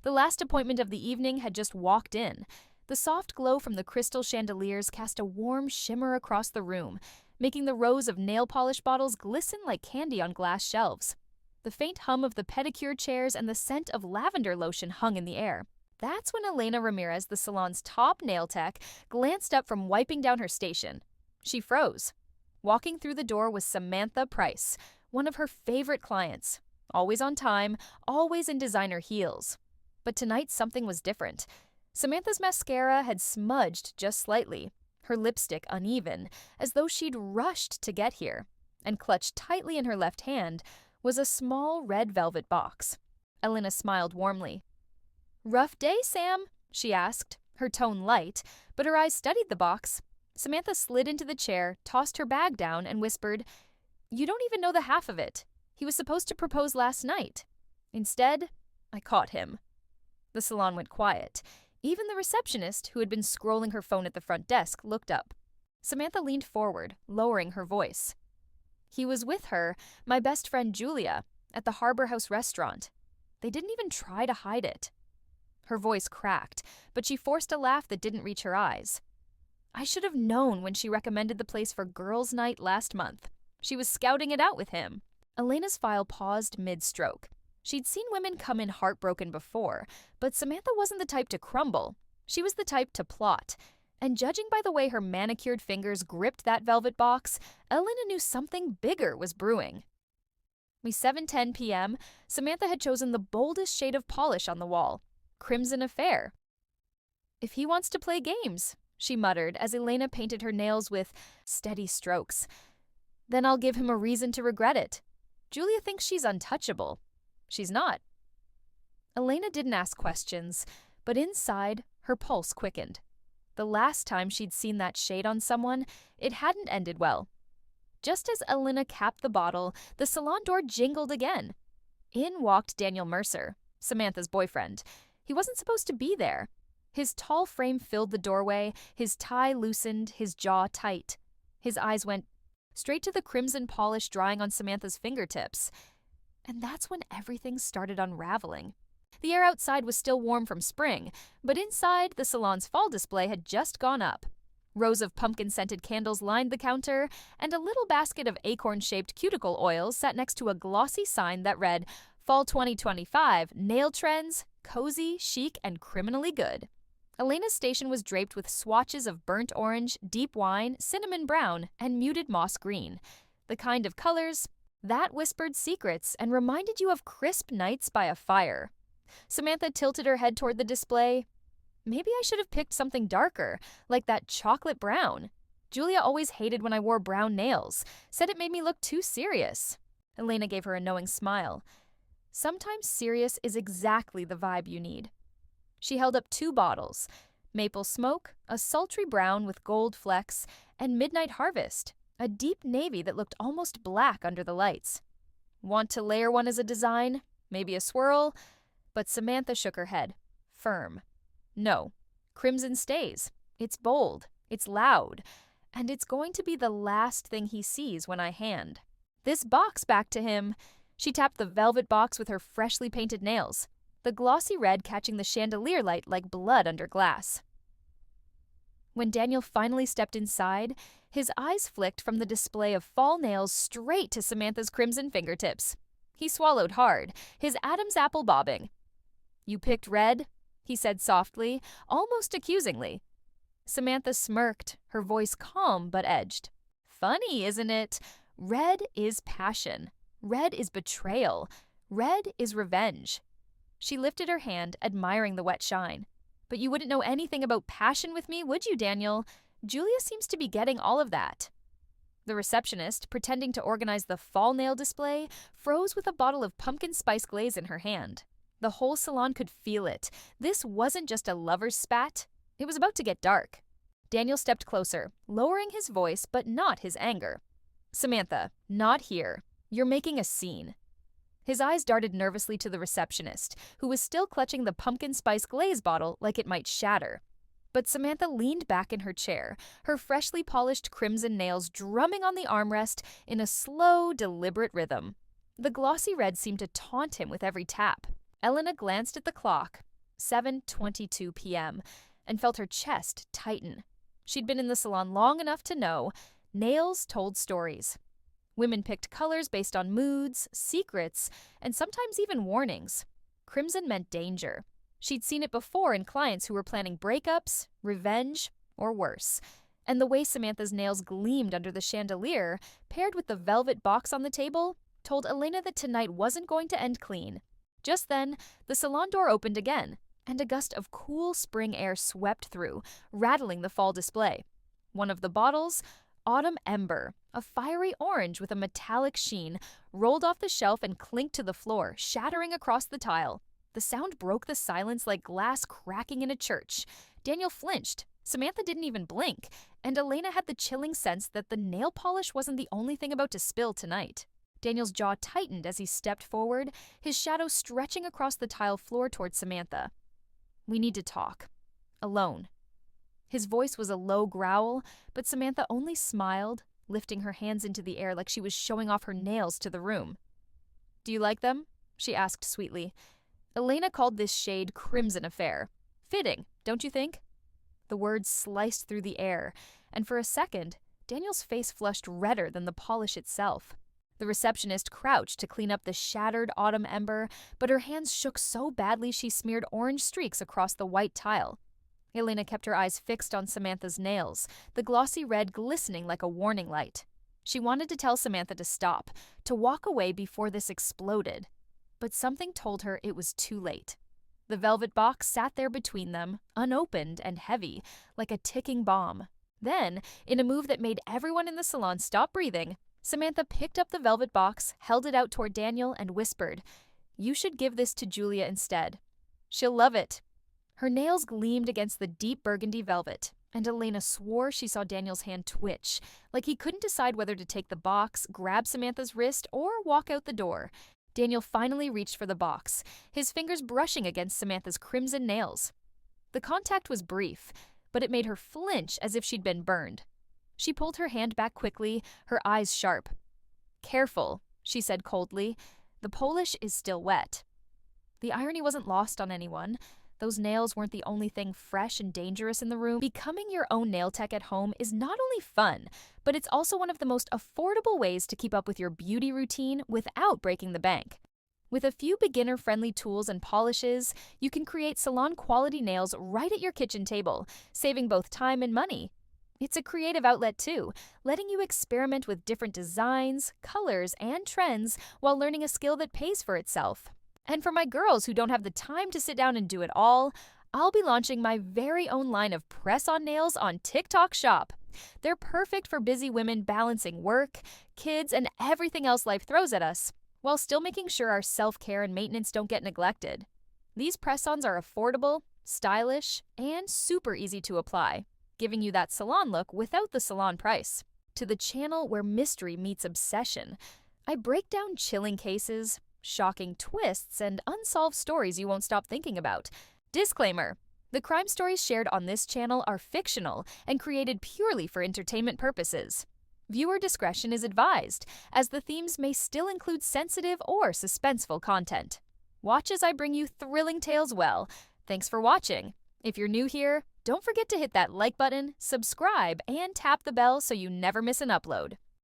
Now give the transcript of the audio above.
The last appointment of the evening had just walked in. The soft glow from the crystal chandeliers cast a warm shimmer across the room, making the rows of nail polish bottles glisten like candy on glass shelves. The faint hum of the pedicure chairs and the scent of lavender lotion hung in the air. That's when Elena Ramirez, the salon's top nail tech, glanced up from wiping down her station. She froze. Walking through the door was Samantha Price, one of her favorite clients. Always on time, always in designer heels. But tonight something was different. Samantha's mascara had smudged just slightly, her lipstick uneven, as though she'd rushed to get here. And clutched tightly in her left hand was a small red velvet box. Elena smiled warmly. "Rough day, Sam?" she asked, her tone light, but her eyes studied the box. Samantha slid into the chair, tossed her bag down, and whispered, "You don't even know the half of it. He was supposed to propose last night. Instead, I caught him." The salon went quiet. Even the receptionist, who had been scrolling her phone at the front desk, looked up. Samantha leaned forward, lowering her voice. "He was with her, my best friend Julia, at the Harbor House restaurant. They didn't even try to hide it." Her voice cracked, but she forced a laugh that didn't reach her eyes. "I should have known when she recommended the place for girls' night last month. She was scouting it out with him." Elena's file paused mid-stroke. She'd seen women come in heartbroken before, but Samantha wasn't the type to crumble. She was the type to plot. And judging by the way her manicured fingers gripped that velvet box, Elena knew something bigger was brewing. By 7:10 p.m., Samantha had chosen the boldest shade of polish on the wall, Crimson Affair. "If he wants to play games," she muttered as Elena painted her nails with steady strokes, "then I'll give him a reason to regret it. Julia thinks she's untouchable. She's not." Elena didn't ask questions, but inside, her pulse quickened. The last time she'd seen that shade on someone, it hadn't ended well. Just as Elena capped the bottle, the salon door jingled again. In walked Daniel Mercer, Samantha's boyfriend. He wasn't supposed to be there. His tall frame filled the doorway, his tie loosened, his jaw tight. His eyes went straight to the crimson polish drying on Samantha's fingertips. And that's when everything started unraveling. The air outside was still warm from spring, but inside, the salon's fall display had just gone up. Rows of pumpkin-scented candles lined the counter, and a little basket of acorn-shaped cuticle oils sat next to a glossy sign that read, "Fall 2025, Nail Trends, Cozy, Chic, and Criminally Good." Elena's station was draped with swatches of burnt orange, deep wine, cinnamon brown, and muted moss green. The kind of colors that whispered secrets and reminded you of crisp nights by a fire. Samantha tilted her head toward the display. Maybe I should have picked something darker, like that chocolate brown. Julia always hated when I wore brown nails, said it made me look too serious. Elena gave her a knowing smile. Sometimes serious is exactly the vibe you need. She held up 2 bottles, Maple Smoke, a sultry brown with gold flecks, and Midnight Harvest, a deep navy that looked almost black under the lights. Want to layer one as a design? Maybe a swirl? But Samantha shook her head. Firm. No. Crimson stays. It's bold. It's loud. And it's going to be the last thing he sees when I hand this box back to him. She tapped the velvet box with her freshly painted nails, the glossy red catching the chandelier light like blood under glass. When Daniel finally stepped inside, his eyes flicked from the display of fall nails straight to Samantha's crimson fingertips. He swallowed hard, his Adam's apple bobbing. "You picked red?" he said softly, almost accusingly. Samantha smirked, her voice calm but edged. "Funny, isn't it? Red is passion. Red is betrayal. Red is revenge." She lifted her hand, admiring the wet shine. "But you wouldn't know anything about passion with me, would you, Daniel? Julia seems to be getting all of that." The receptionist, pretending to organize the fall nail display, froze with a bottle of pumpkin spice glaze in her hand. The whole salon could feel it. This wasn't just a lover's spat. It was about to get dark. Daniel stepped closer, lowering his voice but not his anger. "Samantha, not here. You're making a scene." His eyes darted nervously to the receptionist, who was still clutching the pumpkin spice glaze bottle like it might shatter. But Samantha leaned back in her chair, her freshly polished crimson nails drumming on the armrest in a slow, deliberate rhythm. The glossy red seemed to taunt him with every tap. Elena glanced at the clock. 7:22 p.m., and felt her chest tighten. She'd been in the salon long enough to know nails told stories. Women picked colors based on moods, secrets, and sometimes even warnings. Crimson meant danger. She'd seen it before in clients who were planning breakups, revenge, or worse. And the way Samantha's nails gleamed under the chandelier, paired with the velvet box on the table, told Elena that tonight wasn't going to end clean. Just then, the salon door opened again, and a gust of cool spring air swept through, rattling the fall display. One of the bottles, Autumn Ember, a fiery orange with a metallic sheen, rolled off the shelf and clinked to the floor, shattering across the tile. The sound broke the silence like glass cracking in a church. Daniel flinched. Samantha didn't even blink, and Elena had the chilling sense that the nail polish wasn't the only thing about to spill tonight. Daniel's jaw tightened as he stepped forward, his shadow stretching across the tile floor toward Samantha. "We need to talk. Alone." His voice was a low growl, but Samantha only smiled, lifting her hands into the air like she was showing off her nails to the room. "Do you like them?" she asked sweetly. Elena called this shade Crimson Affair. Fitting, don't you think? The words sliced through the air, and for a second, Daniel's face flushed redder than the polish itself. The receptionist crouched to clean up the shattered Autumn Ember, but her hands shook so badly she smeared orange streaks across the white tile. Elena kept her eyes fixed on Samantha's nails, the glossy red glistening like a warning light. She wanted to tell Samantha to stop, to walk away before this exploded. But something told her it was too late. The velvet box sat there between them, unopened and heavy, like a ticking bomb. Then, in a move that made everyone in the salon stop breathing, Samantha picked up the velvet box, held it out toward Daniel, and whispered, "You should give this to Julia instead. She'll love it." Her nails gleamed against the deep burgundy velvet, and Elena swore she saw Daniel's hand twitch, like he couldn't decide whether to take the box, grab Samantha's wrist, or walk out the door. Daniel finally reached for the box, his fingers brushing against Samantha's crimson nails. The contact was brief, but it made her flinch as if she'd been burned. She pulled her hand back quickly, her eyes sharp. "Careful," she said coldly. "The polish is still wet." The irony wasn't lost on anyone. Those nails weren't the only thing fresh and dangerous in the room. Becoming your own nail tech at home is not only fun, but it's also one of the most affordable ways to keep up with your beauty routine without breaking the bank. With a few beginner-friendly tools and polishes, you can create salon-quality nails right at your kitchen table, saving both time and money. It's a creative outlet too, letting you experiment with different designs, colors, and trends while learning a skill that pays for itself. And for my girls who don't have the time to sit down and do it all, I'll be launching my very own line of press-on nails on TikTok Shop. They're perfect for busy women balancing work, kids, and everything else life throws at us, while still making sure our self-care and maintenance don't get neglected. These press-ons are affordable, stylish, and super easy to apply, giving you that salon look without the salon price. To the channel where mystery meets obsession, I break down chilling cases, shocking twists, and unsolved stories you won't stop thinking about. Disclaimer: the crime stories shared on this channel are fictional and created purely for entertainment purposes. Viewer discretion is advised, as the themes may still include sensitive or suspenseful content. Watch as I bring you thrilling tales well. Thanks for watching. If you're new here, don't forget to hit that like button, subscribe, and tap the bell so you never miss an upload.